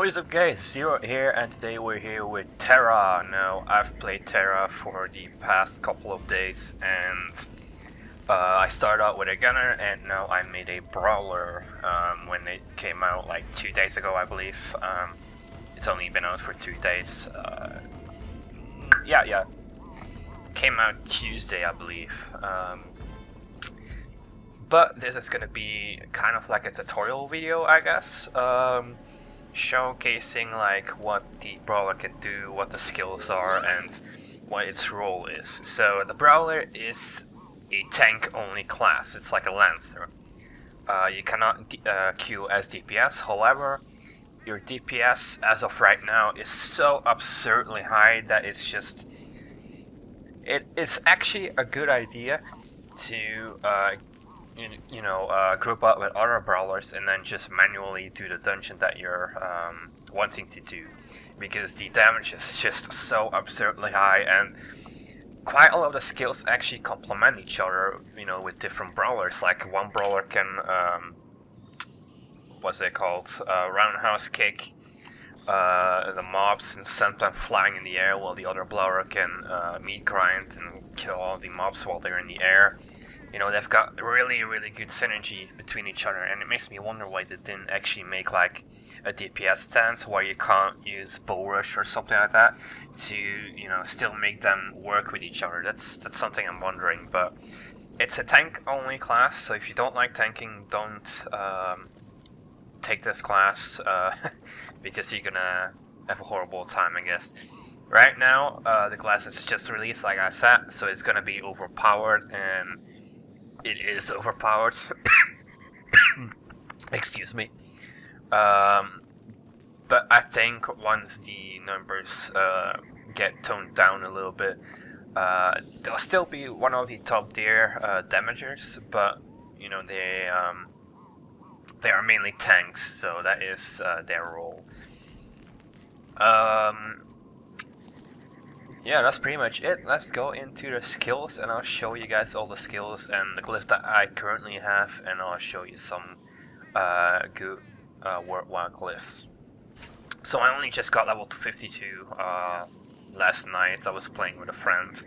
What is up guys, Zero here, and today we're here with Tera. Now, I've played Tera for the past couple of days, and I started out with a gunner, and now I made a brawler when it came out like 2 days ago, I believe. It's only been out for 2 days. Yeah. Came out Tuesday, I believe. But this is gonna be kind of like a tutorial video, I guess. Showcasing like what the brawler can do, what the skills are, and what its role is. So the brawler is a tank only class. It's like a lancer. You cannot queue as DPS. However, your DPS as of right now is so absurdly high that it's just it's actually a good idea to group up with other brawlers and then just manually do the dungeon that you're wanting to do, because the damage is just so absurdly high, and quite a lot of the skills actually complement each other, with different brawlers. Like one brawler can what's it called, roundhouse kick the mobs and send them flying in the air, while the other brawler can meat grind and kill all the mobs while they're in the air. They've got really good synergy between each other, and it makes me wonder why they didn't actually make like a DPS stance where you can't use bull rush or something like that to still make them work with each other. That's something I'm wondering. But it's a tank only class, so if you don't like tanking, don't take this class because you're gonna have a horrible time, I guess. Right now the class is just released, like I said, so it's gonna be overpowered, and it is overpowered. Excuse me. But I think once the numbers get toned down a little bit, they'll still be one of the top tier damagers, but they are mainly tanks, so that is their role. Yeah, that's pretty much it. Let's go into the skills, and I'll show you guys all the skills and the glyphs that I currently have, and I'll show you some good worthwhile glyphs. So I only just got level to 52 last night. I was playing with a friend.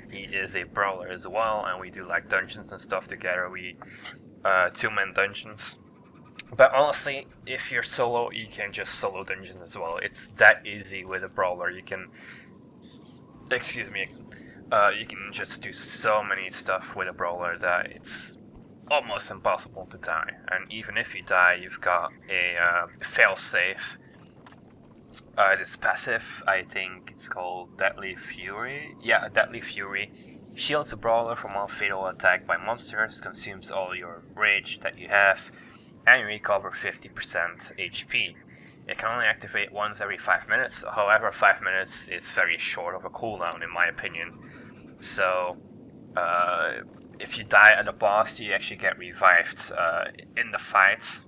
He is a brawler as well, and we do like dungeons and stuff together. We 2-man dungeons. But honestly, if you're solo, you can just solo dungeons as well. It's that easy with a brawler. You can you can just do so many stuff with a brawler that it's almost impossible to die. And even if you die, you've got a fail-safe. This passive, I think it's called Deadly Fury. Yeah, Deadly Fury. Shields a brawler from all fatal attack by monsters, consumes all your rage that you have, and you recover 50% HP. It can only activate once every 5 minutes, however 5 minutes is very short of a cooldown in my opinion. So if you die at a boss, you actually get revived in the fights,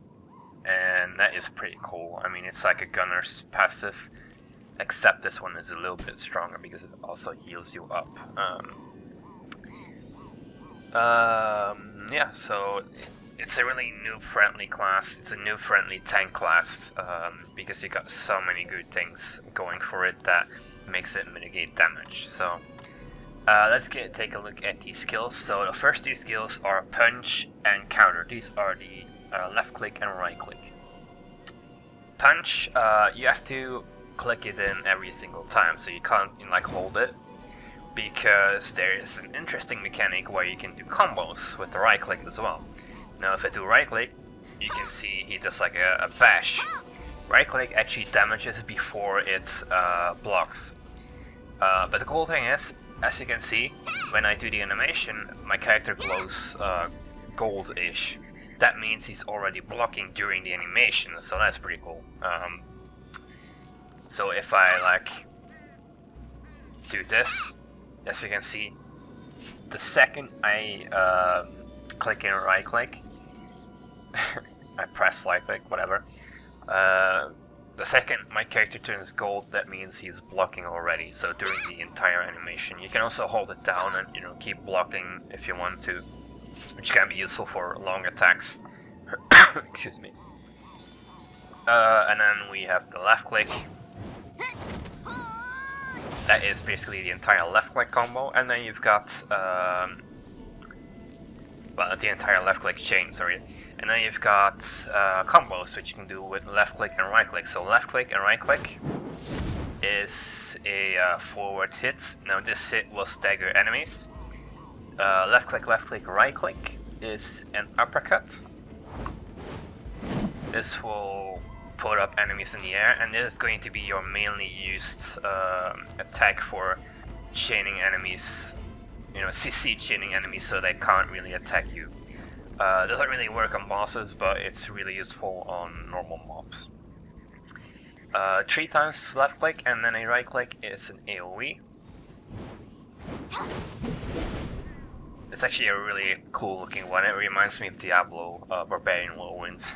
and that is pretty cool. I mean, it's like a gunner's passive, except this one is a little bit stronger because it also heals you up. Yeah, so it's a really noob-friendly class. It's a noob-friendly tank class because you got so many good things going for it that makes it mitigate damage. So let's take a look at these skills. So the first 2 skills are punch and counter. These are the left click and right click. Punch, you have to click it in every single time, so you can't hold it, because there is an interesting mechanic where you can do combos with the right click as well. Now if I do right click, you can see he does like a bash. Right click actually damages before it blocks. But the cool thing is, as you can see, when I do the animation, my character glows gold-ish. That means he's already blocking during the animation, so that's pretty cool. So if I do this, as you can see, the second I click in right click, I press right click, whatever. The second my character turns gold, that means he's blocking already. So during the entire animation, you can also hold it down and keep blocking if you want to, which can be useful for long attacks. Excuse me. And then we have the left click. That is basically the entire left click combo, and then you've got well, the entire left click chain, sorry. And then you've got combos which you can do with left click and right click. So left click and right click is a forward hit. Now this hit will stagger enemies. Left click, right click is an uppercut. This will put up enemies in the air, and this is going to be your mainly used attack for chaining enemies, you know, CC chaining enemies so they can't really attack you. Doesn't really work on bosses, but it's really useful on normal mobs. 3 times left click and then a right click is an AoE. It's actually a really cool looking one. It reminds me of Diablo Barbarian Whirlwinds.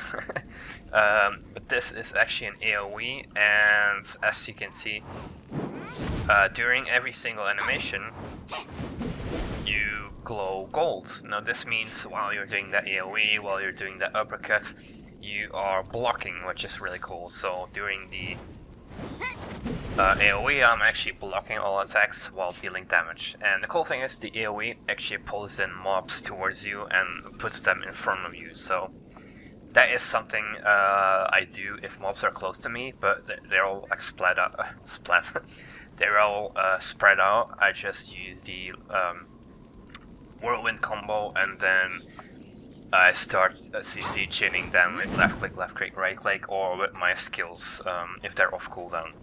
But this is actually an AoE, and as you can see, during every single animation you glow gold. Now this means while you're doing that AoE, while you're doing that uppercut, you are blocking, which is really cool. So during the AoE, I'm actually blocking all attacks while dealing damage. And the cool thing is the AoE actually pulls in mobs towards you and puts them in front of you. So that is something I do if mobs are close to me, but they're all like splat out. They're all spread out. I just use the whirlwind combo, and then I start CC chaining them with left click, right click, or with my skills if they're off cooldown.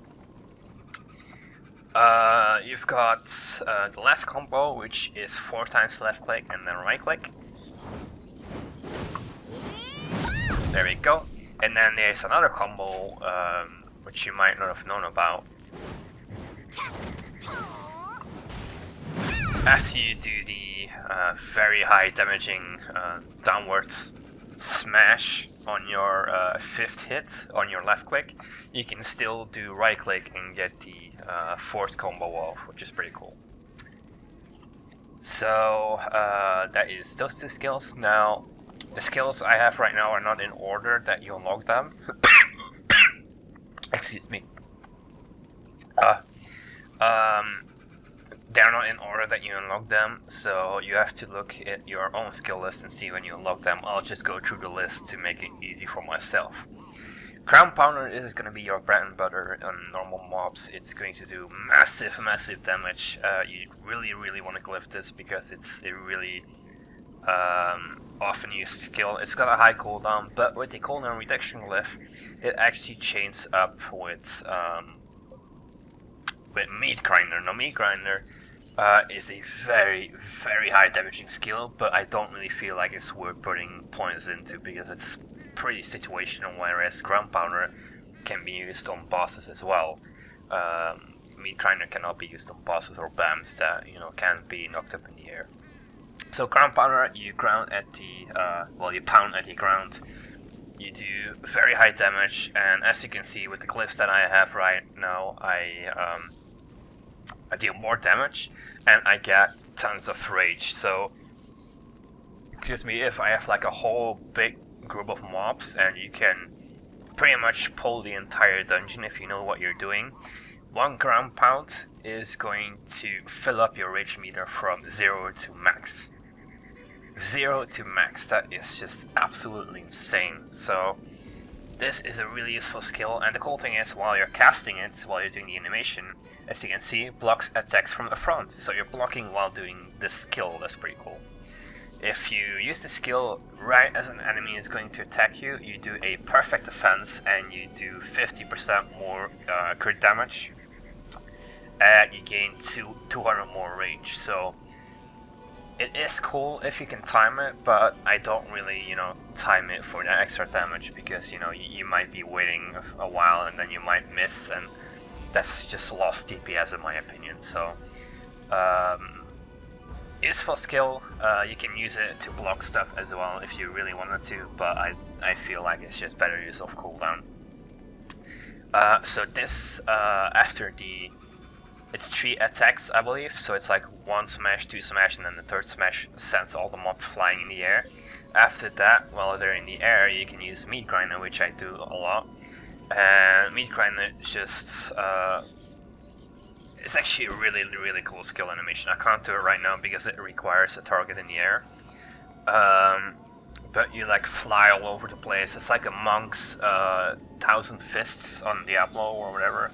You've got the last combo, which is 4 times left click and then right click. There we go. And then there's another combo which you might not have known about. After you do the very high damaging downwards smash on your 5th hit on your left click, you can still do right click and get the 4th combo off, which is pretty cool. So that is those 2 skills. Now the skills I have right now are not in order that you unlock them. Excuse me. They're not in order that you unlock them, so you have to look at your own skill list and see when you unlock them. I'll just go through the list to make it easy for myself. Ground Pounder is going to be your bread and butter on normal mobs. It's going to do massive damage. You really want to glyph this because it's a really often used skill. It's got a high cooldown, but with the cooldown reduction glyph, it actually chains up with Meat Grinder. Now Meat Grinder is a very high damaging skill, but I don't really feel like it's worth putting points into because it's pretty situational, whereas Ground Pounder can be used on bosses as well. Meat Grinder cannot be used on bosses or BAMs that, you know, can't be knocked up in the air. So Ground Pounder, you ground at the you pound at the ground. You do very high damage, and as you can see with the glyphs that I have right now, I deal more damage and I get tons of rage. So excuse me, if I have like a whole big group of mobs and you can pretty much pull the entire dungeon if you know what you're doing, 1 ground pound is going to fill up your rage meter from 0 to max. 0 to max, that is just absolutely insane. So this is a really useful skill, and the cool thing is while you're casting it, while you're doing the animation, as you can see, blocks attacks from the front. So you're blocking while doing this skill. That's pretty cool. If you use the skill right as an enemy is going to attack you, you do a perfect defense and you do 50% more crit damage, and you gain 200 more rage. So it is cool if you can time it, but I don't really, you know, time it for that extra damage because, you know, you might be waiting a while and then you might miss, and that's just lost DPS in my opinion. So useful skill. You can use it to block stuff as well if you really wanted to, but I feel like it's just better use of cooldown. So this after the it's 3 attacks, I believe, so it's like 1 smash, 2 smash, and then the 3rd smash sends all the mobs flying in the air. After that, while they're in the air, you can use Meat Grinder, which I do a lot. And Meat Grinder is just it's actually a really cool skill animation. I can't do it right now because it requires a target in the air. But you like fly all over the place. It's like a monk's 1,000 fists on Diablo or whatever.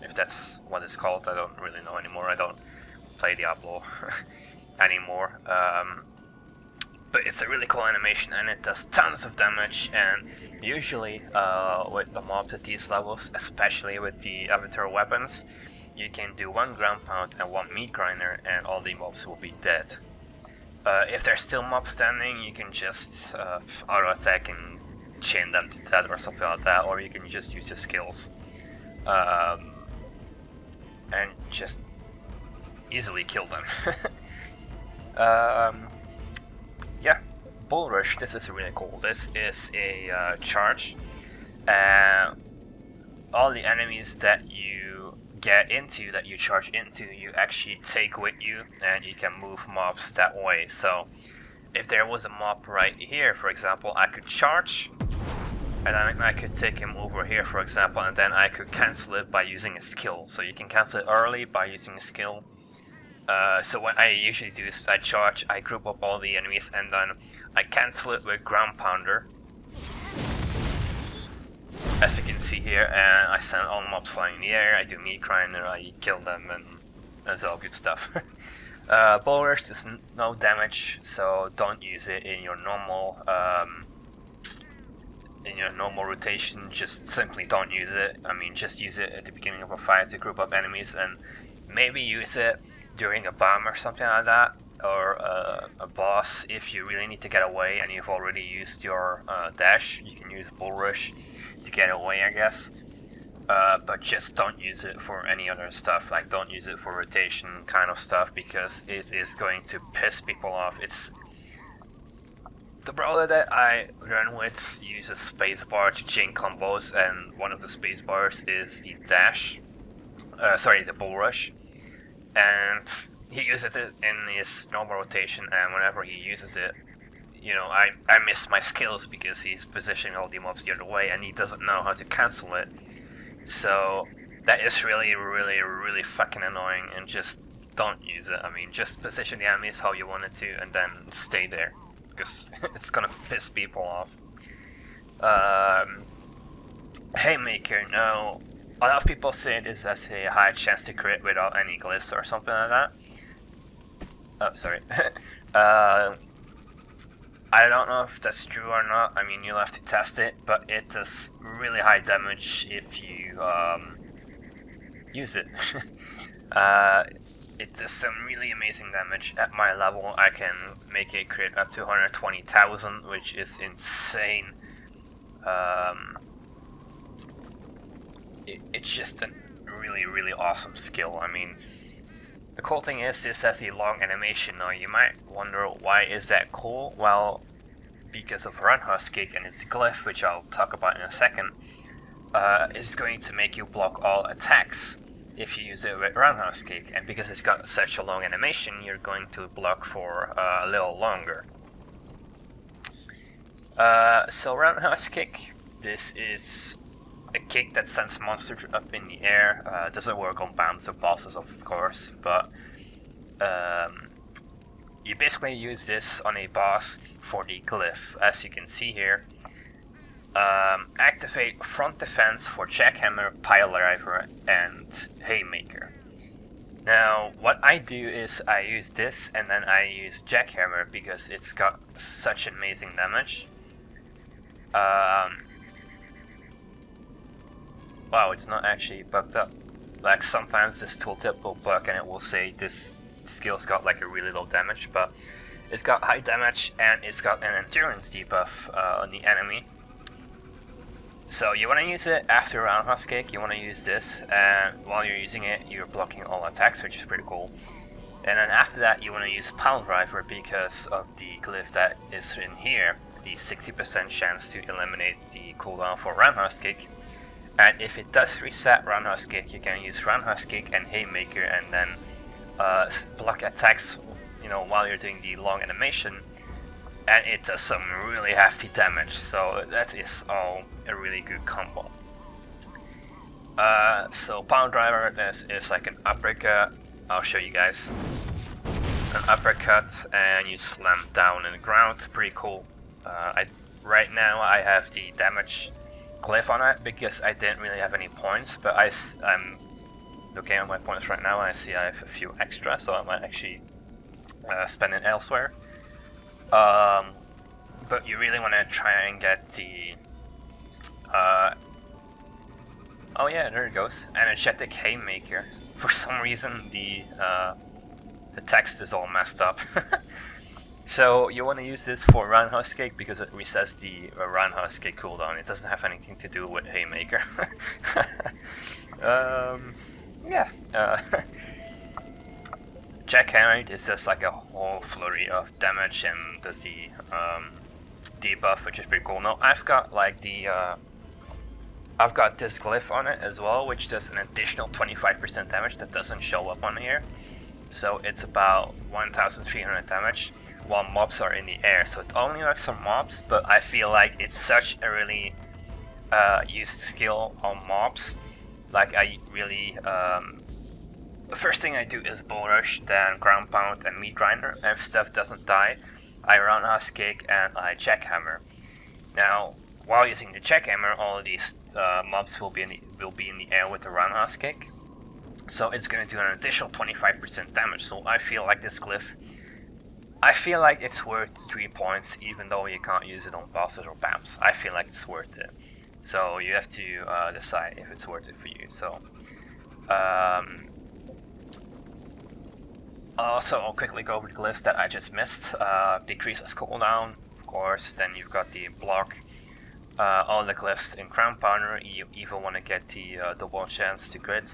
If that's what it's called, I don't really know anymore. I don't play Diablo anymore. But it's a really cool animation and it does tons of damage, and usually with the mobs at these levels, especially with the avatar weapons, you can do one ground pound and one meat grinder and all the mobs will be dead. If there's still mobs standing, you can just auto attack and chain them to death or something like that, or you can just use your skills and just easily kill them. Yeah, Bull Rush, this is really cool. This is a charge. All the enemies that you get into, that you charge into, you actually take with you, and you can move mobs that way. So if there was a mob right here, for example, I could charge, and then I could take him over here, for example, and then I could cancel it by using a skill. So you can cancel it early by using a skill. So what I usually do is I charge, I group up all the enemies, and then I cancel it with ground pounder, as you can see here, and I send all mobs flying in the air. I do meat grinder, I kill them, and that's all good stuff. Bull Rush does no damage, so don't use it in your normal rotation. Just simply don't use it. I mean, just use it at the beginning of a fight to group up enemies, and maybe use it during a bomb or something like that, or a boss. If you really need to get away and you've already used your dash, you can use Bull Rush to get away, I guess. But just don't use it for any other stuff. Like, don't use it for rotation kind of stuff, because it is going to piss people off. It's the brawler that I run with uses spacebar to chain combos, and one of the spacebars is the dash. The Bull Rush. And he uses it in his normal rotation, and whenever he uses it, you know, I miss my skills because he's positioning all the mobs the other way and he doesn't know how to cancel it. So that is really fucking annoying, and just don't use it. I mean, just position the enemies how you want it to and then stay there, because it's gonna piss people off. Haymaker, no. A lot of people say this has a high chance to crit without any glyphs or something like that. Oh, sorry. I don't know if that's true or not. I mean, you'll have to test it, but it does really high damage if you use it. It does some really amazing damage. At my level, I can make a crit up to 120,000, which is insane. It's just a really awesome skill. I mean, the cool thing is this has a long animation. Now you might wonder, why is that cool? Well, because of Roundhouse Kick and its glyph, which I'll talk about in a second, is going to make you block all attacks if you use it with Roundhouse Kick, and because it's got such a long animation, you're going to block for a little longer. So Roundhouse Kick, this is a kick that sends monsters up in the air. Doesn't work on bombs or bosses, of course, but you basically use this on a boss for the glyph, as you can see here. Activate front defense for Jackhammer, Piledriver, and Haymaker. Now, what I do is I use this and then I use Jackhammer because it's got such amazing damage. Wow, it's not actually bugged up. Like, sometimes this tooltip will bug and it will say this skill's got like a really low damage, but it's got high damage and it's got an endurance debuff on the enemy. So you want to use it after Roundhouse Kick. You want to use this, and while you're using it, you're blocking all attacks, which is pretty cool. And then after that, you want to use Piledriver because of the glyph that is in here, the 60% chance to eliminate the cooldown for Roundhouse Kick. And if it does reset Roundhouse Kick, you can use Roundhouse Kick and Haymaker, and then block attacks, you know, while you're doing the long animation, and it does some really hefty damage. So that is all a really good combo. So power driver, this is like an uppercut. I'll show you guys. An uppercut and you slam down in the ground. Pretty cool. Right now I have the damage glyph on it because I didn't really have any points, but I'm looking at my points right now and I see I have a few extra, so I might actually spend it elsewhere. But you really want to try and get the oh yeah, there it goes. Energetic haymaker. For some reason the text is all messed up. So you want to use this for roundhouse kick because it resets the roundhouse kick cooldown. It doesn't have anything to do with haymaker. Yeah. Jackhammer is just like a whole flurry of damage and does the debuff, which is pretty cool. Now I've got like the I've got this glyph on it as well, which does an additional 25% damage that doesn't show up on here. So it's about 1,300 damage while mobs are in the air. So it only works on mobs, but I feel like it's such a really used skill on mobs. Like I really, the first thing I do is bull rush, then ground pound and meat grinder. And if stuff doesn't die, I roundhouse kick and I jackhammer. Now, while using the jackhammer, all of these mobs will be in the air with the roundhouse kick. So it's going to do an additional 25% damage. So I feel like this glyph, I feel like it's worth 3 points, even though you can't use it on bosses or BAMs. I feel like it's worth it. So you have to decide if it's worth it for you. So also, I'll quickly go over the glyphs that I just missed. Decreases cooldown, of course. Then you've got the block. All the glyphs in Crown Pounder, you even want to get the double chance to crit.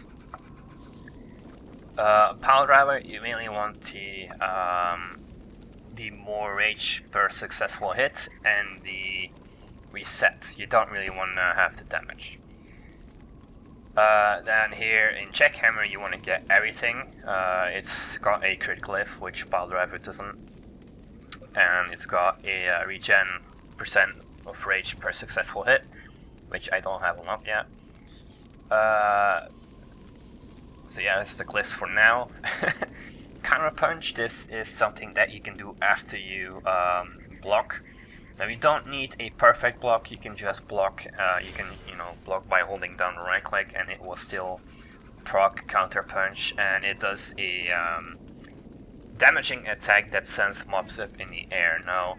Power driver, you really want the more rage per successful hit and the reset. You don't really want to have the damage. Then here in Jackhammer you want to get everything. It's got a crit glyph, which Power driver doesn't, and it's got a regen percent of rage per successful hit, which I don't have unlocked yet. So yeah, this is the glyphs for now. Counter punch, this is something that you can do after you block. Now you don't need a perfect block, you can just block, you can block by holding down the right click and it will still proc counter punch, and it does a damaging attack that sends mobs up in the air. Now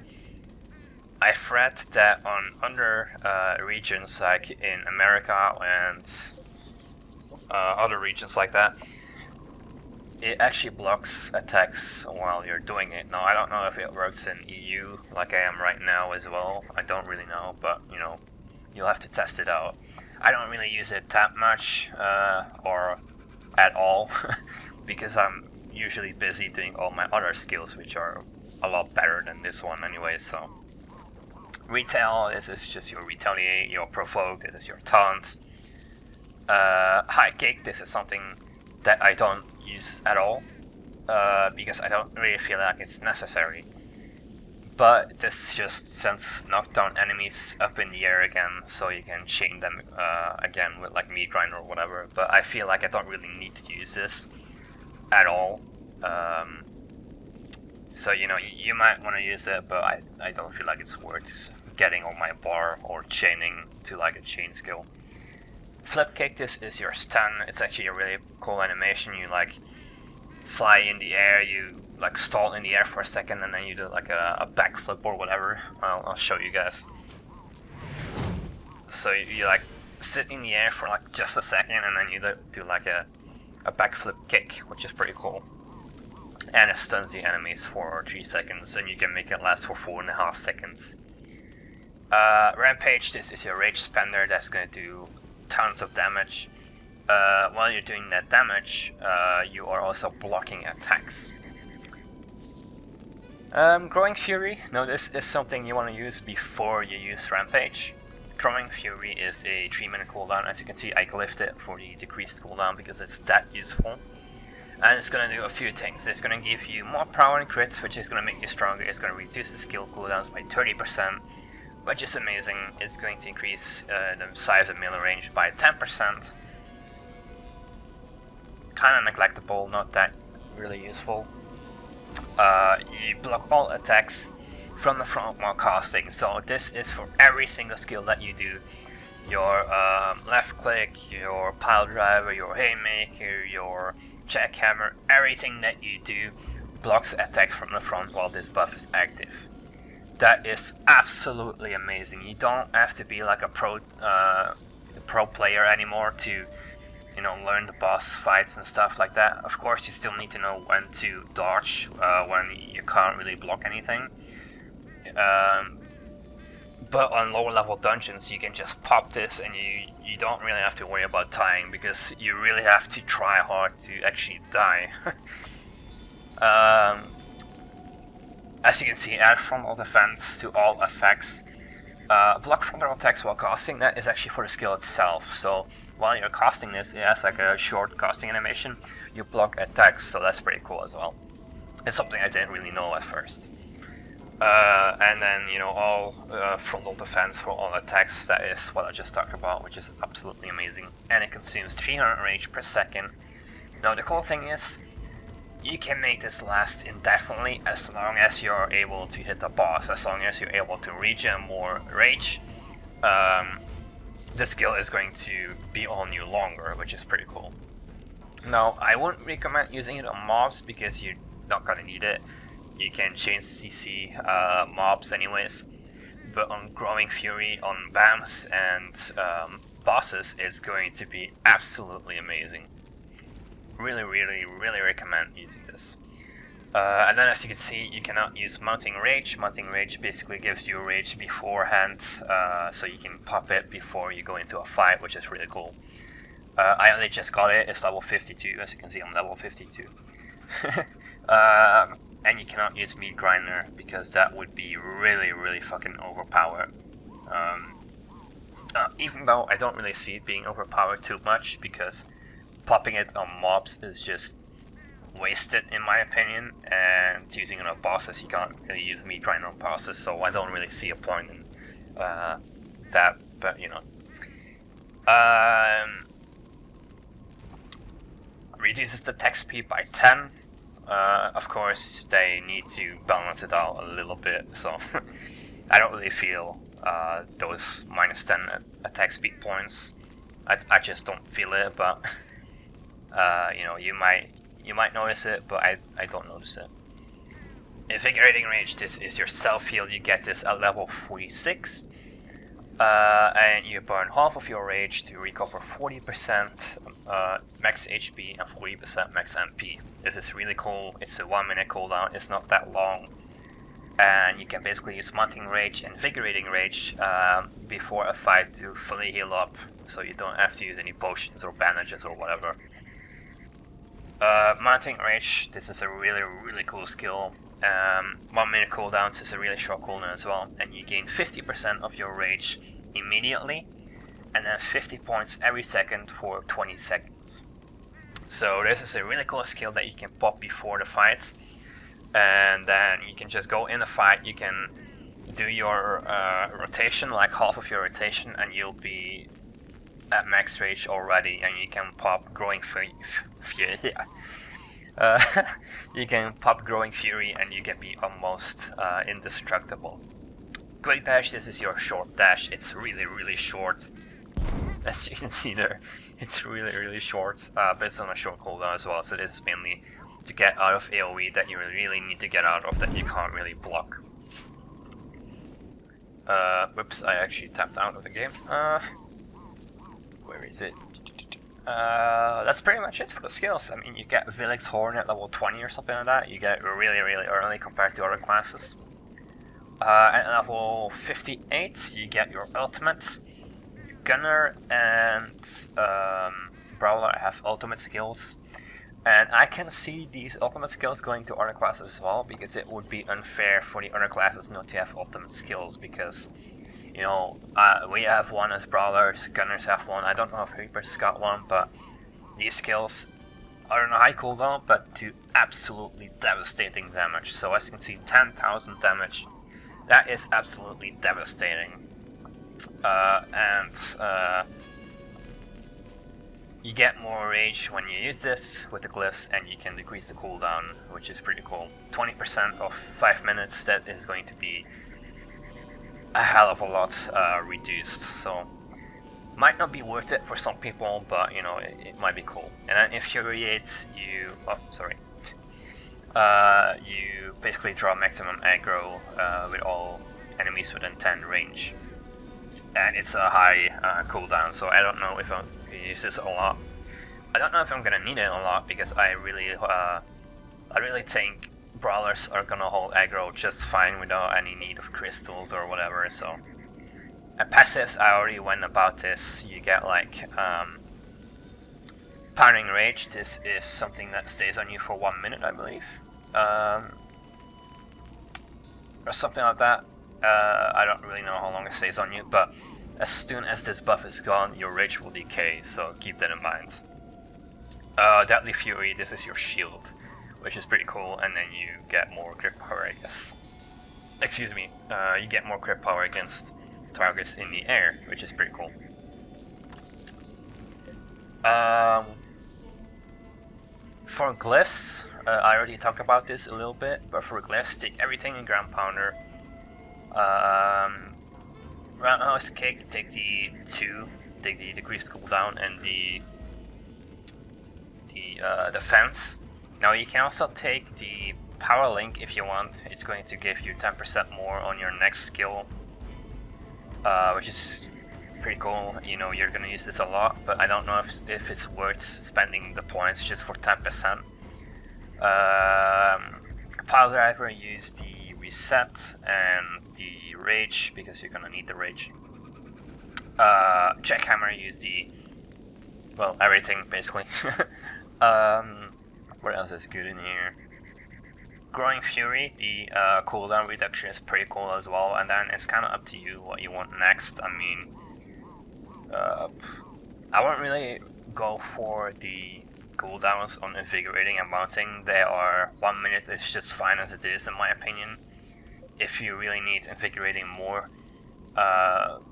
I've read that on other regions like in America and other regions like that, it actually blocks attacks while you're doing it. Now I don't know if it works in EU like I am right now as well. I don't really know, but you'll have to test it out. I don't really use it that much or at all because I'm usually busy doing all my other skills, which are a lot better than this one anyway. So retail, this is just your retaliate, your provoke, this is your taunt. High kick, this is something that I don't use at all because I don't really feel like it's necessary. But this just sends knockdown enemies up in the air again, so you can chain them again with like meat grinder or whatever. But I feel like I don't really need to use this at all. So you might want to use it, but I don't feel like it's worth getting on my bar or chaining to like a chain skill. Flip kick, this is your stun. It's actually a really cool animation. You like fly in the air, you like stall in the air for a second, and then you do like a backflip or whatever. I'll show you guys. So you like sit in the air for like just a second, and then you do like a backflip kick, which is pretty cool. And it stuns the enemies for 3 seconds, and you can make it last for 4.5 seconds. Rampage, this is your rage spender. That's gonna do tons of damage. While you're doing that damage, you are also blocking attacks. Growing Fury, now this is something you want to use before you use Rampage. Growing Fury is a 3-minute cooldown. As you can see, I glyphed it for the decreased cooldown because it's that useful. And it's going to do a few things. It's going to give you more power and crits, which is going to make you stronger. It's going to reduce the skill cooldowns by 30%, which is amazing. It's going to increase the size of melee range by 10%. kind of neglectable, not that really useful. You block all attacks from the front while casting, so this is for every single skill that you do. Your left click, your pile driver, your haymaker, your jackhammer, everything that you do blocks attacks from the front while this buff is active. That is absolutely amazing. You don't have to be like a pro player anymore to, you know, learn the boss fights and stuff like that. Of course, you still need to know when to dodge when you can't really block anything. But on lower level dungeons, you can just pop this and you don't really have to worry about dying, because you really have to try hard to actually die. As you can see, add frontal defense to all effects. Block frontal attacks while casting, that is actually for the skill itself. So while you're casting this, it has like a short casting animation. You block attacks, so that's pretty cool as well. It's something I didn't really know at first. And then, you know, all frontal defense for all attacks, that is what I just talked about, which is absolutely amazing. And it consumes 300 rage per second. Now the cool thing is, you can make this last indefinitely as long as you're able to hit the boss, as long as you're able to regen more rage. The skill is going to be on you longer, which is pretty cool. Now, I wouldn't recommend using it on mobs because you're not gonna need it. You can change CC mobs anyways, but on Growing Fury, on BAMs and bosses, it's going to be absolutely amazing. Really recommend using this. And then as you can see, you cannot use Mounting Rage. Mounting Rage basically gives you rage beforehand, so you can pop it before you go into a fight, which is really cool. I only just got it, it's level 52, as you can see I'm level 52. And you cannot use Meat Grinder, because that would be really fucking overpowered. Even though I don't really see it being overpowered too much, because popping it on mobs is just wasted in my opinion, and using it on bosses, you can't really use Meat Grinder on bosses, so I don't really see a point in that, but you know. Reduces the attack speed by 10. Of course, they need to balance it out a little bit, so I don't really feel those minus 10 attack speed points. I just don't feel it, but you know, you might notice it, but I don't notice it. Invigorating Rage, this is your self heal. You get this at level 46. And you burn half of your rage to recover 40% max HP and 40% max MP. This is really cool. It's a 1 minute cooldown, it's not that long. And you can basically use Mounting Rage and Invigorating Rage before a fight to fully heal up, so you don't have to use any potions or bandages or whatever. Mounting Rage, this is a really cool skill. 1 minute cooldowns is a really short cooldown as well, and you gain 50% of your rage immediately, and then 50 points every second for 20 seconds. So this is a really cool skill that you can pop before the fights, and then you can just go in the fight. You can do your rotation, like half of your rotation, and you'll be at max rage already, and you can pop Growing Fury. You can pop Growing Fury and you can be almost indestructible. Quick Dash, this is your short dash. It's really short. As you can see there, it's really short, but it's on a short cooldown as well, so this is mainly to get out of AoE that you really need to get out of, that you can't really block. Whoops, I actually tapped out of the game. Where is it? That's pretty much it for the skills. I mean, you get Vilix Horn at level 20 or something like that. You get really early compared to other classes. At level 58, you get your ultimates. Gunner and Brawler have ultimate skills. And I can see these ultimate skills going to other classes as well, because it would be unfair for the other classes not to have ultimate skills, because, you know, we have one as Brawlers, Gunners have one, I don't know if Reapers got one, but these skills are on a high cooldown, but do absolutely devastating damage. So as you can see, 10,000 damage, that is absolutely devastating. You get more rage when you use this with the glyphs, and you can decrease the cooldown, which is pretty cool. 20% of 5 minutes, that is going to be a hell of a lot reduced, so might not be worth it for some people, but you know, it might be cool. And then Infuriate, you you basically draw maximum aggro with all enemies within 10 range, and it's a high cooldown, so I don't know if I'll use this a lot. I don't know if I'm gonna need it a lot, because I really think brawlers are gonna hold aggro just fine without any need of crystals or whatever. So, and passives, I already went about this. You get like Pounding Rage. This is something that stays on you for 1 minute, I believe, or something like that. I don't really know how long it stays on you, but as soon as this buff is gone, your rage will decay, so keep that in mind. Deadly Fury, this is your shield, which is pretty cool, and then you get more crit power, I guess. Excuse me, you get more crit power against targets in the air, which is pretty cool. For glyphs, I already talked about this a little bit, but for glyphs, take everything in Ground Pounder. Roundhouse Kick, take the 2, take the decreased cooldown and the defense. Now you can also take the Power Link if you want. It's going to give you 10% more on your next skill, which is pretty cool. You know, you're gonna use this a lot, but I don't know if it's worth spending the points just for 10%. Pile Driver, use the Reset and the Rage, because you're gonna need the Rage. Jackhammer, use the, well, everything basically. What else is good in here? Growing Fury, the cooldown reduction is pretty cool as well, and then it's kind of up to you what you want next. I mean, I won't really go for the cooldowns on Invigorating and Mounting. They are 1 minute is just fine as it is, in my opinion. If you really need Invigorating more than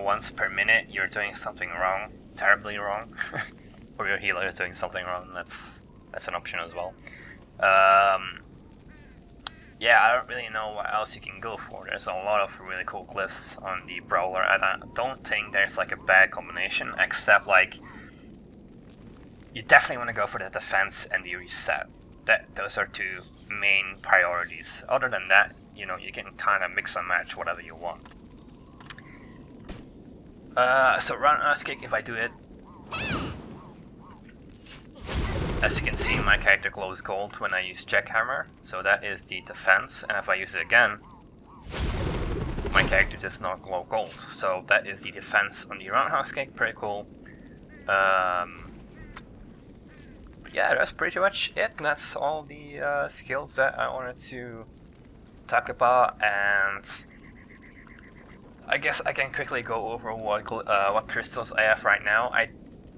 once per minute, you're doing something wrong, terribly wrong. Or your healer is doing something wrong. That's an option as well. Yeah, I don't really know what else you can go for. There's a lot of really cool glyphs on the Brawler, and I don't think there's like a bad combination, except like you definitely want to go for the defense and the reset. Those are two main priorities. Other than that, you know, you can kind of mix and match whatever you want. So Roundhouse Kick, if I do it, as you can see, my character glows gold when I use Jackhammer, so that is the defense, and if I use it again, my character does not glow gold, so that is the defense on the Roundhouse Kick. Pretty cool. But yeah, that's pretty much it. That's all the skills that I wanted to talk about, and I guess I can quickly go over what crystals I have right now.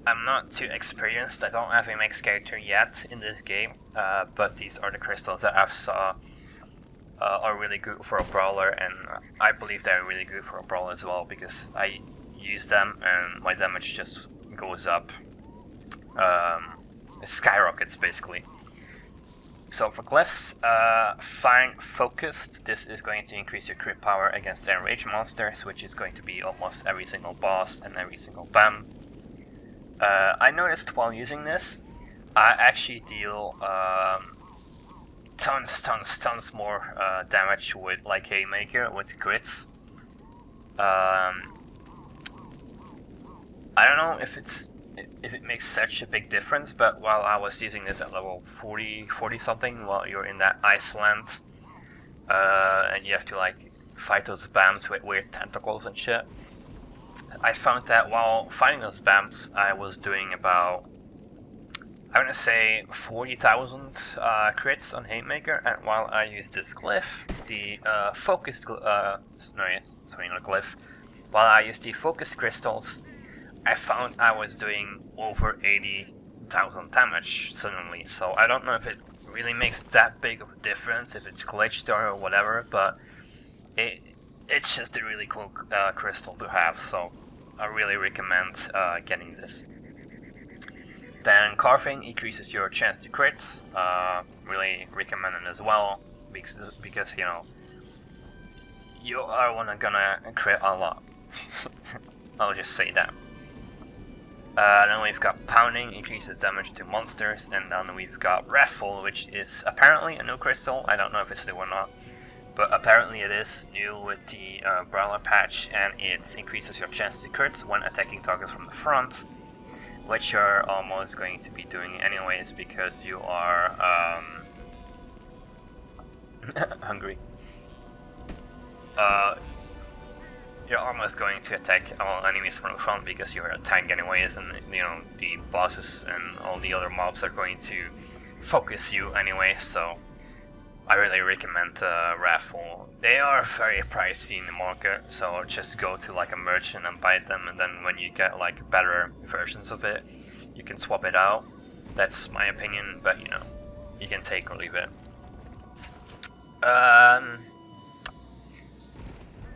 I'm not too experienced. I don't have a max character yet in this game, but these are the crystals that I've saw are really good for a brawler, and I believe they're really good for a brawler as well, because I use them and my damage just goes up. It skyrockets basically. So for glyphs, find focused. This is going to increase your crit power against enraged monsters, which is going to be almost every single boss and every single BAM. I noticed while using this, I actually deal tons more damage with like Haymaker with crits. I don't know if it makes such a big difference, but while I was using this at level 40 something, while you're in that Iceland, and you have to like fight those BAMs with weird tentacles and shit, I found that while fighting those BAMs, I was doing about, I want to say 40,000 crits on Haymaker, and while I used this glyph, the focused, glyph, while I used the focused crystals, I found I was doing over 80,000 damage suddenly. So I don't know if it really makes that big of a difference, if it's glitched or whatever, but it's just a really cool crystal to have. So I really recommend getting this. Then carving increases your chance to crit. Really recommend it as well because you know you are gonna crit a lot. I'll just say that. Then we've got pounding, increases damage to monsters, and then we've got wrathful, which is apparently a new crystal. I don't know if it's new or not, but apparently it is new with the Brawler patch, and it increases your chance to crit when attacking targets from the front, which you're almost going to be doing anyways because you are hungry. You're almost going to attack all enemies from the front because you're a tank anyways, and you know the bosses and all the other mobs are going to focus you anyway, so I really recommend Wrathful. They are very pricey in the market, so just go to like a merchant and buy them, and then when you get like better versions of it, you can swap it out. That's my opinion, but you know, you can take or leave it.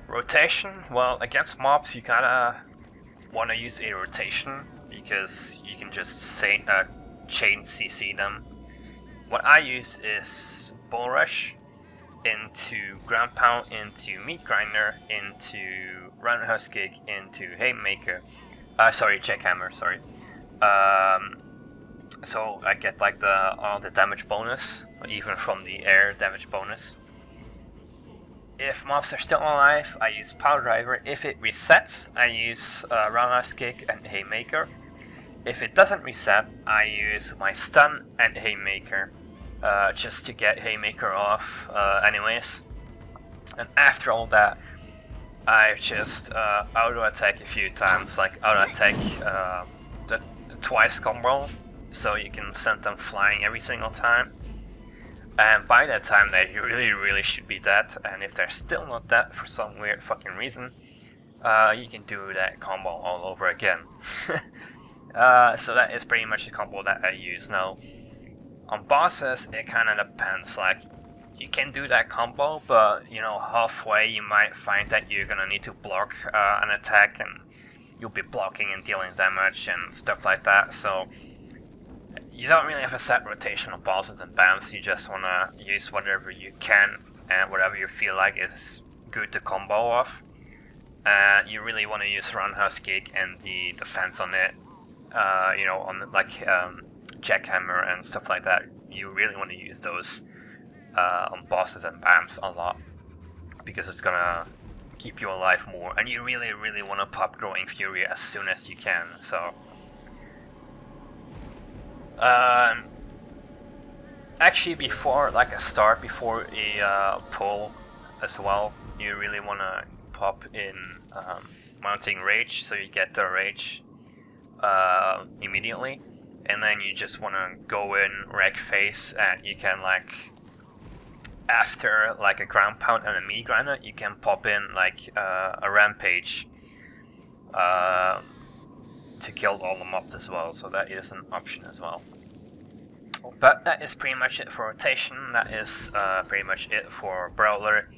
Rotation, well, against mobs you gotta want to use a rotation because you can just chain CC them. What I use is Bull Rush into Ground Pound, into Meat Grinder, into Roundhouse Kick, into Haymaker. Sorry, Jackhammer, sorry. So I get like all the damage bonus, even from the air damage bonus. If mobs are still alive, I use Power Driver. If it resets, I use Roundhouse Kick and Haymaker. If it doesn't reset, I use my Stun and Haymaker, just to get Haymaker off anyways. And after all that, I just auto attack a few times, like auto attack the twice combo, so you can send them flying every single time. And by that time they really should be dead, and if they're still not dead for some weird fucking reason, you can do that combo all over again. So that is pretty much the combo that I use now. On bosses it kinda depends, like you can do that combo, but you know, halfway you might find that you're gonna need to block an attack, and you'll be blocking and dealing damage and stuff like that, so you don't really have a set rotation of bosses and BAMs. You just wanna use whatever you can and whatever you feel like is good to combo off. You really want to use Roundhouse Kick and the defense on it, you know, on like Jackhammer and stuff like that. You really want to use those on bosses and BAMs a lot because it's gonna keep you alive more, and you really want to pop Growing Fury as soon as you can. So actually before like a start, before a pull as well, you really want to pop in Mounting Rage, so you get the rage immediately, and then you just want to go in wreck face, and you can like after like a Ground Pound and a Meat Grinder, you can pop in like a Rampage to kill all the mobs as well, so that is an option as well. But that is pretty much it for rotation. That is pretty much it for Brawler.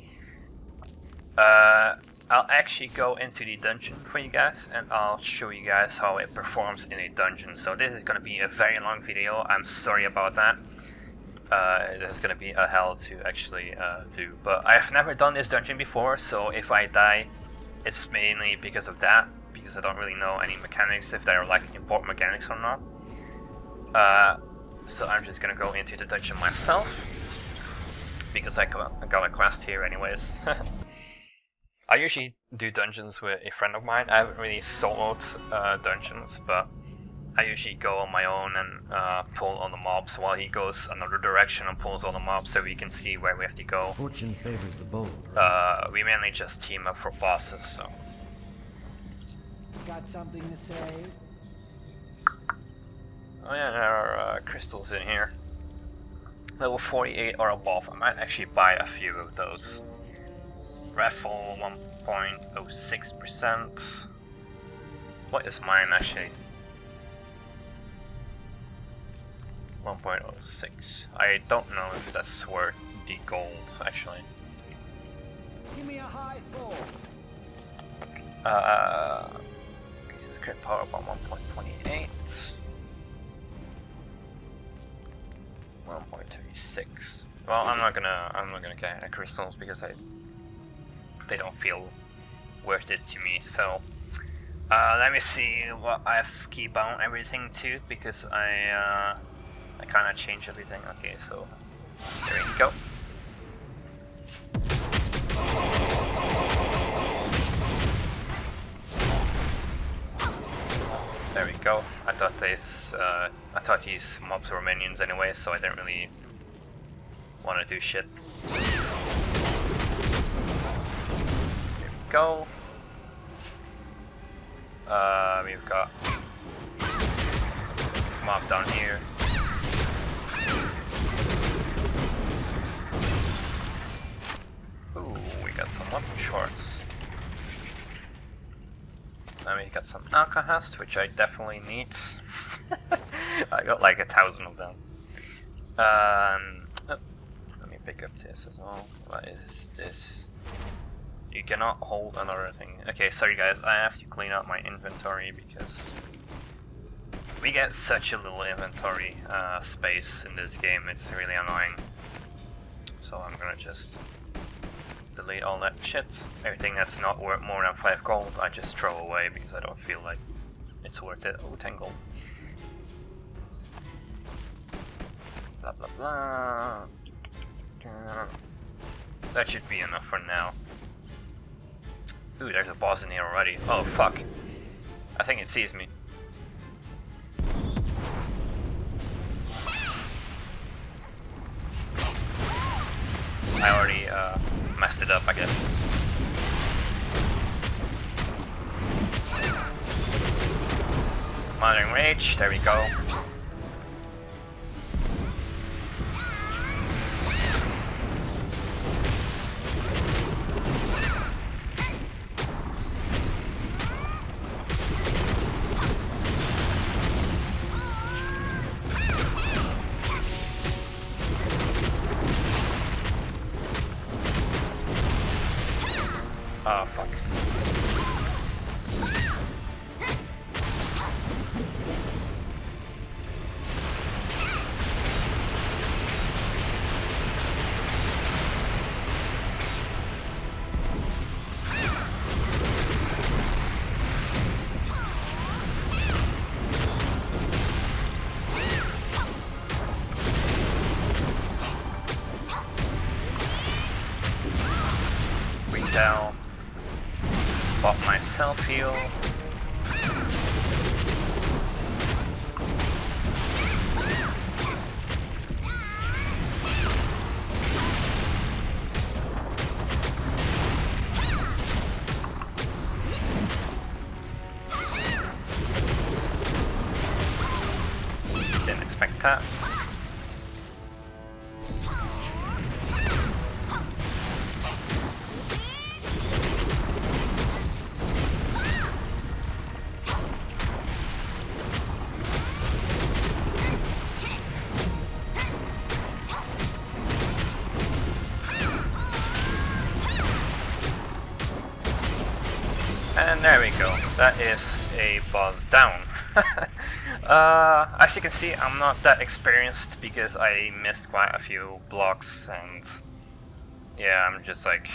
I'll actually go into the dungeon for you guys, and I'll show you guys how it performs in a dungeon. So this is going to be a very long video, I'm sorry about that. It is going to be a hell to actually do, but I've never done this dungeon before, so if I die it's mainly because of that, because I don't really know any mechanics, if they're like important mechanics or not. So I'm just gonna go into the dungeon myself, because I got a quest here anyways. I usually do dungeons with a friend of mine. I haven't really soloed dungeons, but I usually go on my own and pull on the mobs while he goes another direction and pulls on the mobs, so we can see where we have to go. Fortune favors the bold. We mainly just team up for bosses, so. Got something to say? Oh yeah, there are crystals in here. Level 48 or above. I might actually buy a few of those. Raffle 1.06%. What is mine actually? 1.06. I don't know if that's worth the gold actually. Give me a high four. crit power by 1.28. 1.36. Well, I'm not gonna get any crystals because they don't feel worth it to me. So let me see what I've keep on everything to, because I kind of changed everything. Okay, so there we go. There we go. I thought these mobs were minions anyway, so I didn't really want to do shit. There we go. We've got mob down here. Ooh, we got some weapon shorts. And we got some alcohast, which I definitely need. I got like 1,000 of them. Oh, let me pick up this as well. What is this? You cannot hold another thing. Okay, sorry guys, I have to clean out my inventory because we get such a little inventory space in this game. It's really annoying. So I'm gonna just delete all that shit. Everything that's not worth more than 5 gold, I just throw away because I don't feel like it's worth it. Oh, 10 gold. Blah blah blah. That should be enough for now. Ooh, there's a boss in here already. Oh fuck. I think it sees me. I already messed it up, I guess. Modern Rage, there we go. Oh fuck. Bring down. Pop myself heal. Didn't expect that. And there we go, that is a boss down. As you can see, I'm not that experienced because I missed quite a few blocks, and yeah, I'm just like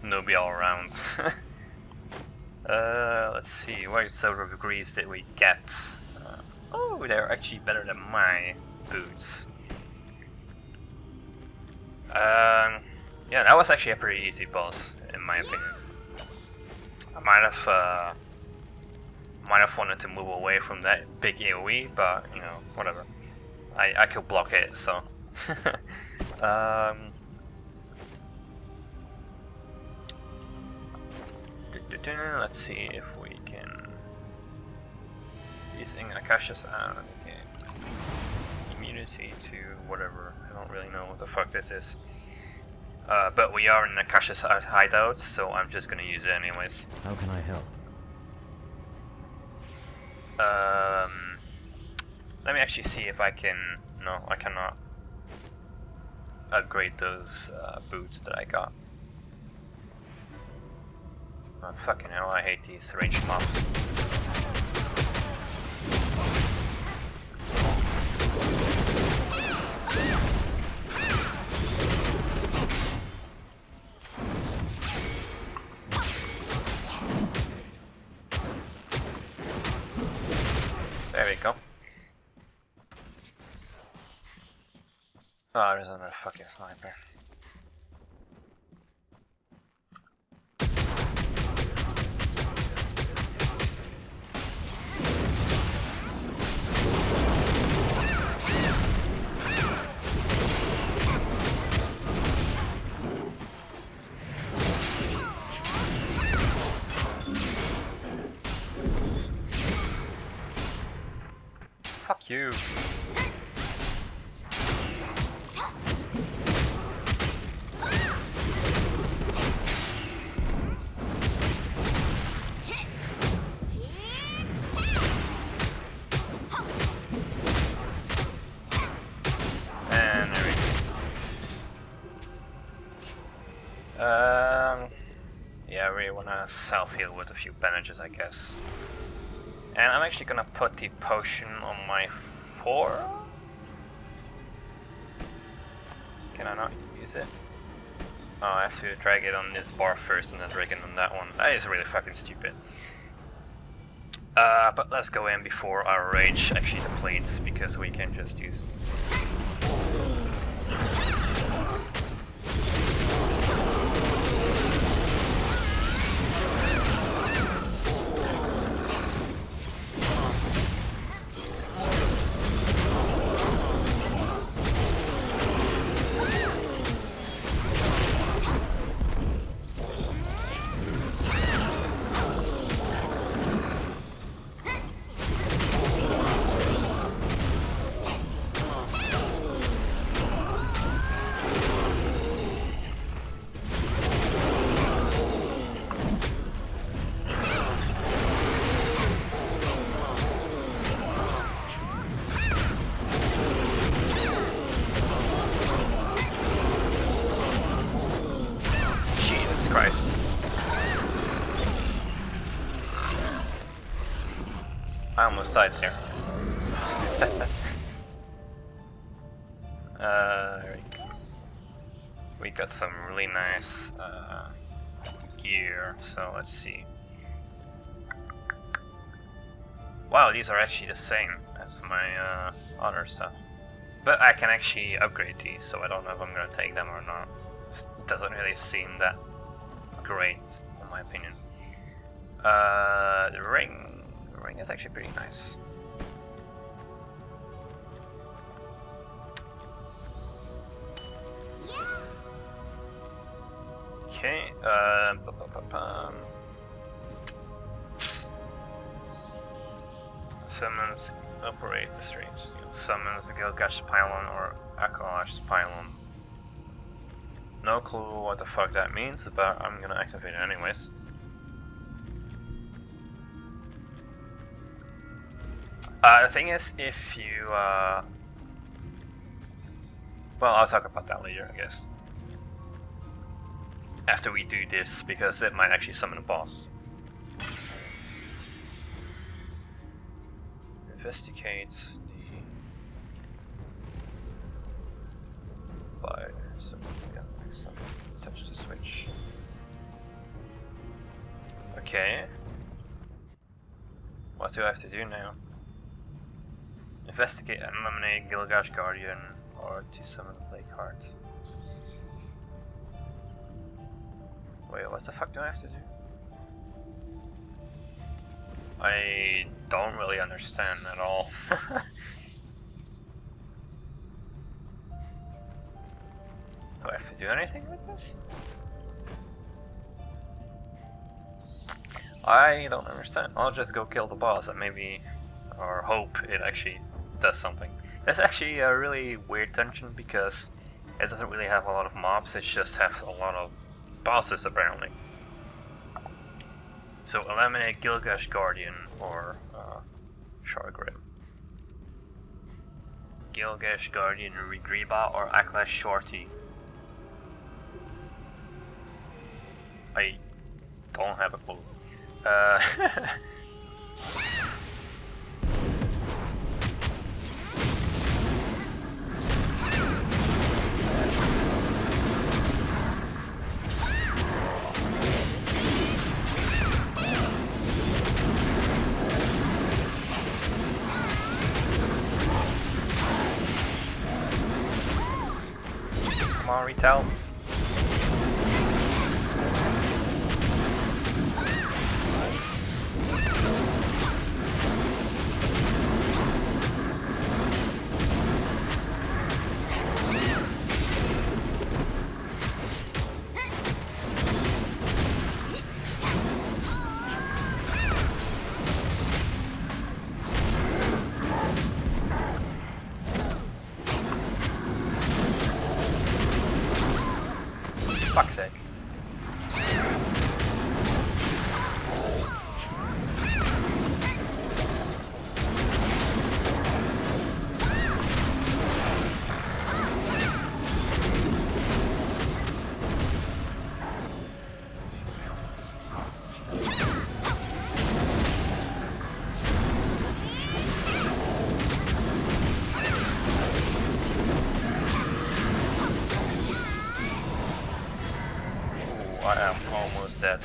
newbie all around. Let's see, what silver degrees did we get? Oh, they're actually better than my boots. Yeah, that was actually a pretty easy boss in my opinion. I might have wanted to move away from that big AoE, but you know, whatever. I could block it, so. Let's see if we can. Using Akasha's okay. Immunity to whatever. I don't really know what the fuck this is. But we are in Akasha's hideout, so I'm just gonna use it anyways. How can I help? Let me actually see if I can. No, I cannot upgrade those boots that I got. Oh, fucking hell, I hate these ranged mobs. There we go. Oh, there's another fucking sniper. Fuck you. And there we go. Yeah, I really wanna self-heal with a few bandages, I guess. And I'm actually gonna put the potion on my 4. Can I not use it? Oh, I have to drag it on this bar first and then drag it on that one. That is really fucking stupid. But let's go in before our rage actually depletes, because we can just use... Christ. I almost died there. We got some really nice gear, so let's see. Wow, these are actually the same as my other stuff. But I can actually upgrade these, so I don't know if I'm gonna take them or not. It doesn't really seem that great, in my opinion. The ring is actually pretty nice. Okay, summons operate the streams. Summons Gilgash Pylon or Akalash Pylon. No clue what the fuck that means, but I'm gonna activate it anyways. The thing is, if you well, I'll talk about that later, I guess. After we do this, because it might actually summon a boss. Investigate the fire. So yeah, next time, touch the switch. Okay. What do I have to do now? Investigate and eliminate Gilgash Guardian or to summon a play card. Wait, what the fuck do I have to do? I don't really understand at all. Do I have to do anything with this? I don't understand. I'll just go kill the boss and maybe, or hope it actually does something. It's actually a really weird dungeon because it doesn't really have a lot of mobs, it just has a lot of bosses apparently. So eliminate Gilgash Guardian or Shargrim. Gilgash Guardian Regriba or Aklash Shorty. I don't have a clue. knocked out. Fuck's sake. I am almost dead.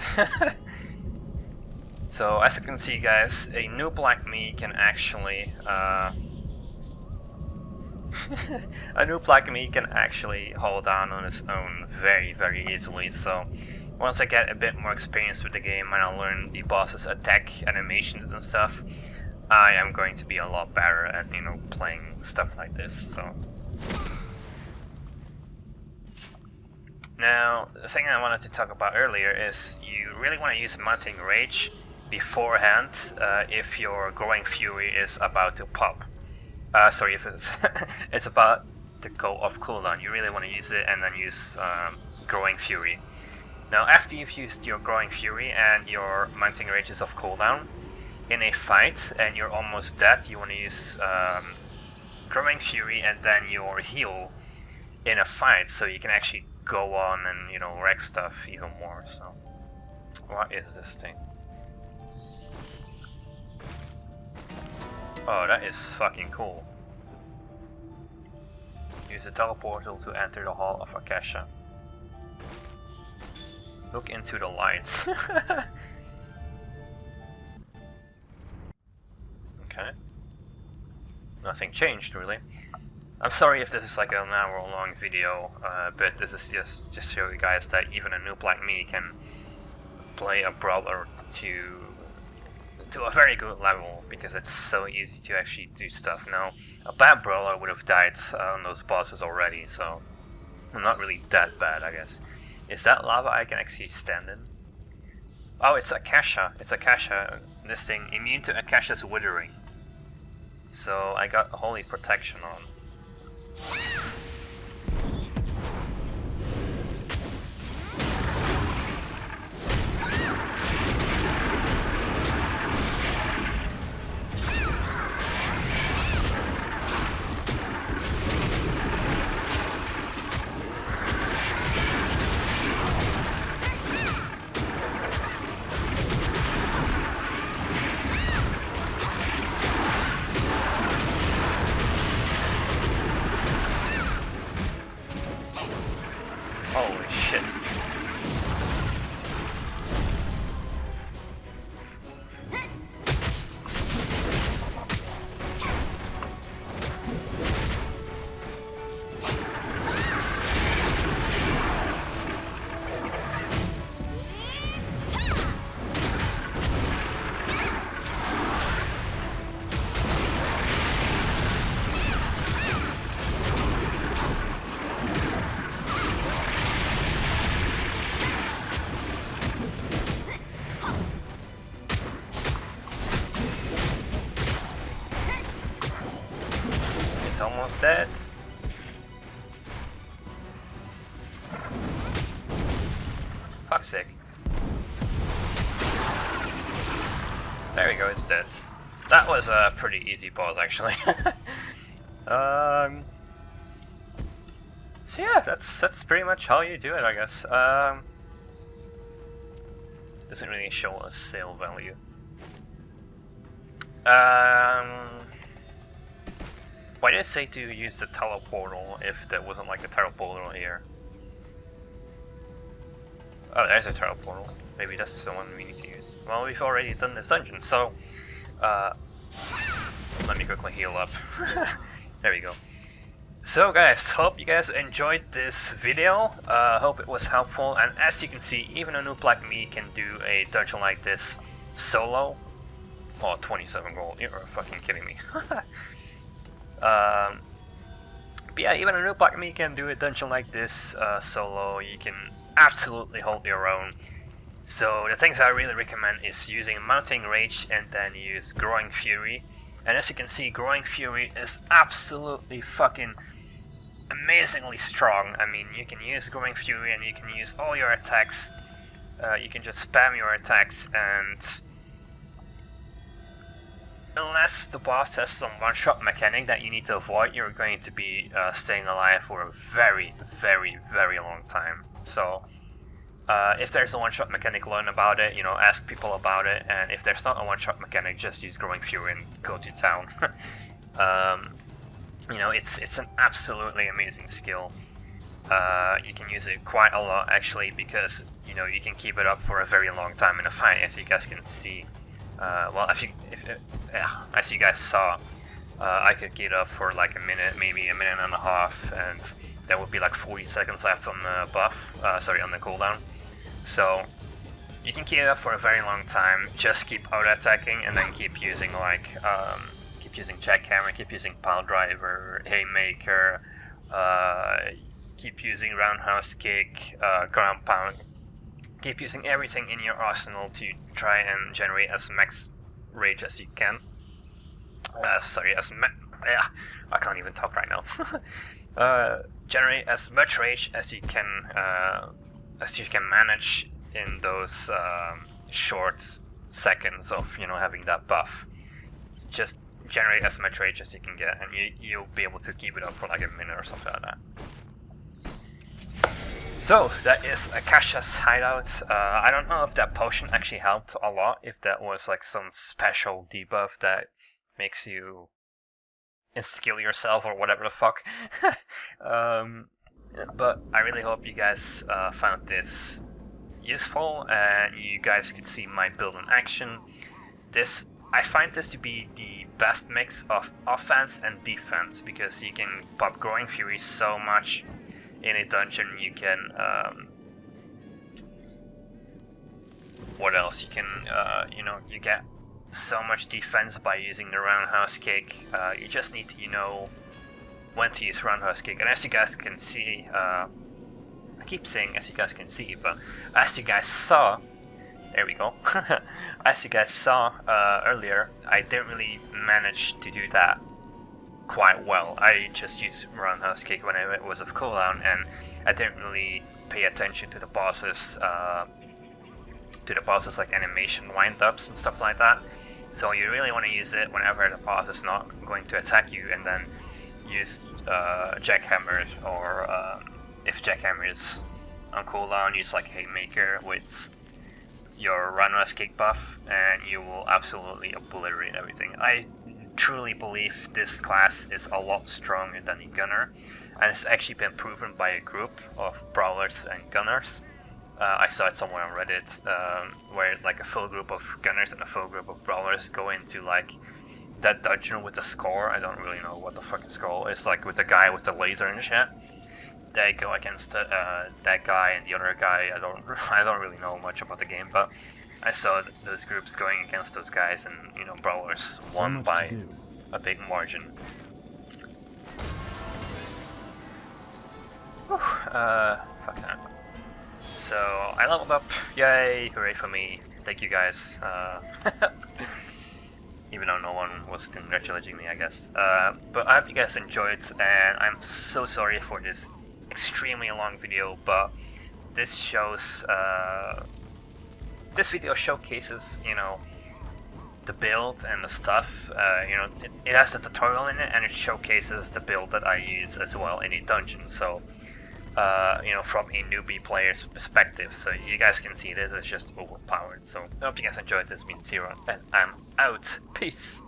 So as you can see, guys, a noob like me can actually a noob like me can actually hold down on its own very easily. So once I get a bit more experience with the game and I learn the boss's attack animations and stuff, I am going to be a lot better at, you know, playing stuff like this. So now, the thing I wanted to talk about earlier is you really want to use Mounting Rage beforehand if your Growing Fury is about to pop. Sorry, if it's it's about to go off cooldown. You really want to use it and then use Growing Fury. Now, after you've used your Growing Fury and your Mounting Rage is off cooldown, in a fight and you're almost dead, you want to use Growing Fury and then your heal in a fight, so you can actually go on and, you know, wreck stuff even more. So what is this thing? Oh, that is fucking cool. Use a teleportal to enter the Hall of Akasha. Look into the lights. Okay. Nothing changed really. I'm sorry if this is like an hour long video, but this is just to show you guys that even a noob like me can play a brawler to a very good level, because it's so easy to actually do stuff. Now, a bad brawler would have died on those bosses already, so I'm not really that bad, I guess. Is that lava I can actually stand in? Oh, it's Akasha. It's Akasha. This thing, immune to Akasha's withering. So I got holy protection on. Holy shit. Almost dead. Fuck's sake. There we go, it's dead. That was a pretty easy boss actually. So yeah, that's pretty much how you do it, I guess. Doesn't really show a sale value. Why did it say to use the teleportal if there wasn't like a teleportal here? Oh, there's a teleportal. Maybe that's the one we need to use. Well, we've already done this dungeon, so let me quickly heal up. There we go. So guys, hope you guys enjoyed this video, hope it was helpful, and as you can see, even a noob like me can do a dungeon like this solo. Oh, 27 gold, you're fucking kidding me. But yeah, even a noob like me can do a dungeon like this solo. You can absolutely hold your own. So the things I really recommend is using Mounting Rage and then use Growing Fury. And as you can see, Growing Fury is absolutely fucking amazingly strong. I mean, you can use Growing Fury and you can use all your attacks. You can just spam your attacks, and unless the boss has some one-shot mechanic that you need to avoid, you're going to be staying alive for a very, very, very long time. So if there's a one-shot mechanic, learn about it, you know, ask people about it, and if there's not a one-shot mechanic, just use Growing Fury and go to town. You know, it's an absolutely amazing skill. You can use it quite a lot actually, because you know you can keep it up for a very long time in a fight, as you guys can see. Well, as you guys saw, I could get up for like a minute, maybe a minute and a half, and there would be like 40 seconds left on the buff, on the cooldown. So you can keep it up for a very long time. Just keep auto attacking and then keep using like keep using jackhammer, keep using pile driver, haymaker, keep using roundhouse kick, ground pound. Keep using everything in your arsenal to try and generate as max rage as you can. I can't even talk right now. Generate as much rage as you can manage in those short seconds of, you know, having that buff. Just generate as much rage as you can get, and you'll be able to keep it up for like a minute or something like that. So that is Akasha's hideout. I don't know if that potion actually helped a lot, if that was like some special debuff that makes you insta-kill yourself or whatever the fuck. But I really hope you guys found this useful and you guys could see my build in action. I find this to be the best mix of offense and defense, because you can pop Growing Fury so much in a dungeon. You can what else? You can you know, you get so much defense by using the roundhouse kick. You just need to, you know, when to use roundhouse kick. And as you guys can see, I keep saying as you guys can see, but as you guys saw, there we go. As you guys saw earlier, I didn't really manage to do that quite well. I just used roundhouse kick whenever it was of cooldown, and I didn't really pay attention to the bosses like animation wind-ups and stuff like that. So you really want to use it whenever the boss is not going to attack you, and then use jackhammer, or if jackhammer is on cooldown, use like haymaker with your roundhouse kick buff, and you will absolutely obliterate everything. I truly believe this class is a lot stronger than the gunner, and it's actually been proven by a group of brawlers and gunners. I saw it somewhere on Reddit, where like a full group of gunners and a full group of brawlers go into like that dungeon with the skull. I don't really know what the fucking skull is, like with the guy with the laser and shit. They go against that guy and the other guy. I don't really know much about the game, but I saw those groups going against those guys, and you know, brawlers won by a big margin. Whew, fuck that. So I leveled up, yay, hooray for me, thank you guys. Even though no one was congratulating me, I guess. But I hope you guys enjoyed, and I'm so sorry for this extremely long video, but this shows, this video showcases, you know, the build and the stuff. You know, it has a tutorial in it, and it showcases the build that I use as well in a dungeon. So, you know, from a newbie player's perspective, so you guys can see this is just overpowered. So I hope you guys enjoyed this. Been Zero, and I'm out. Peace.